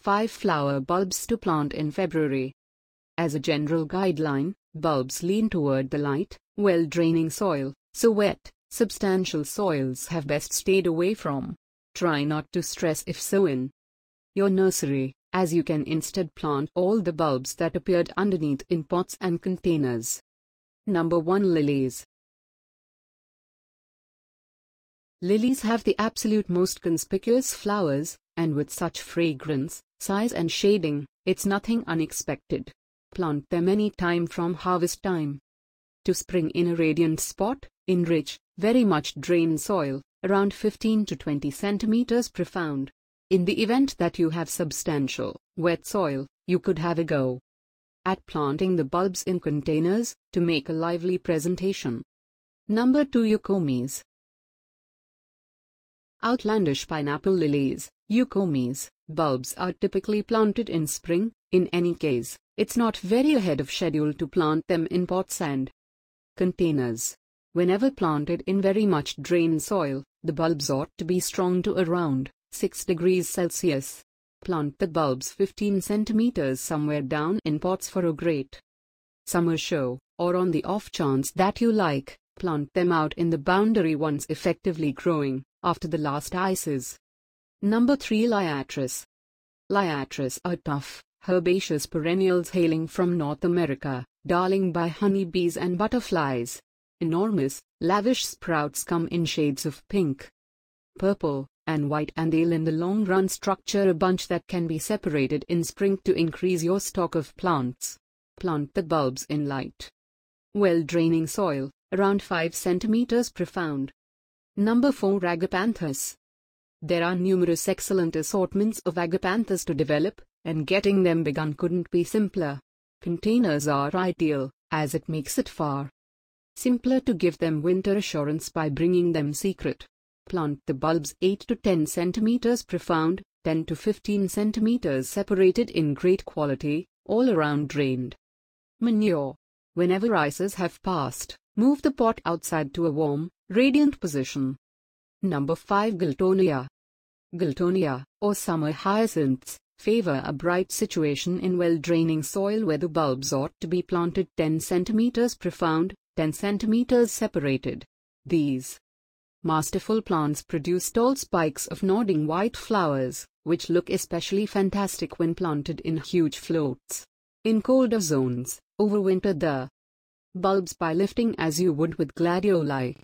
5 flower bulbs to plant in February. As a general guideline, bulbs lean toward the light, well-draining soil, so wet, substantial soils have best stayed away from. Try not to stress if sown your nursery, as you can instead plant all the bulbs that appeared underneath in pots and containers. Number 1. Lilies. Lilies have the absolute most conspicuous flowers, and with such fragrance, size and shading, it's nothing unexpected. Plant them any time from harvest time to spring in a radiant spot, in rich, very much drained soil, around 15 to 20 centimeters profound. In the event that you have substantial, wet soil, you could have a go at planting the bulbs in containers, to make a lively presentation. Number 2. Eucomies. Outlandish pineapple lilies, eucomies, bulbs are typically planted in spring. In any case, it's not very ahead of schedule to plant them in pots and containers. Whenever planted in very much drained soil, the bulbs ought to be strong to around 6 degrees Celsius. Plant the bulbs 15 centimeters somewhere down in pots for a great summer show, or on the off chance that you like, plant them out in the boundary once effectively growing, after the last ices. Number 3. Liatris. Liatris are tough, herbaceous perennials hailing from North America, darling by honeybees and butterflies. Enormous, lavish sprouts come in shades of pink, purple, and white, and they'll in the long run structure a bunch that can be separated in spring to increase your stock of plants. Plant the bulbs in light, well-draining soil, around 5 centimeters profound. Number 4. Agapanthus. There are numerous excellent assortments of agapanthus to develop, and getting them begun couldn't be simpler. Containers are ideal, as it makes it far simpler to give them winter assurance by bringing them secret. Plant the bulbs 8 to 10 centimeters profound, 10 to 15 centimeters separated in great quality, all around drained manure. Whenever ices have passed, move the pot outside to a warm, radiant position. Number 5. Gultonia. Gultonia, or summer hyacinths, favor a bright situation in well-draining soil where the bulbs ought to be planted 10 centimeters profound, 10 centimeters separated. These masterful plants produce tall spikes of nodding white flowers, which look especially fantastic when planted in huge floats. In colder zones, overwinter the bulbs by lifting as you would with gladioli.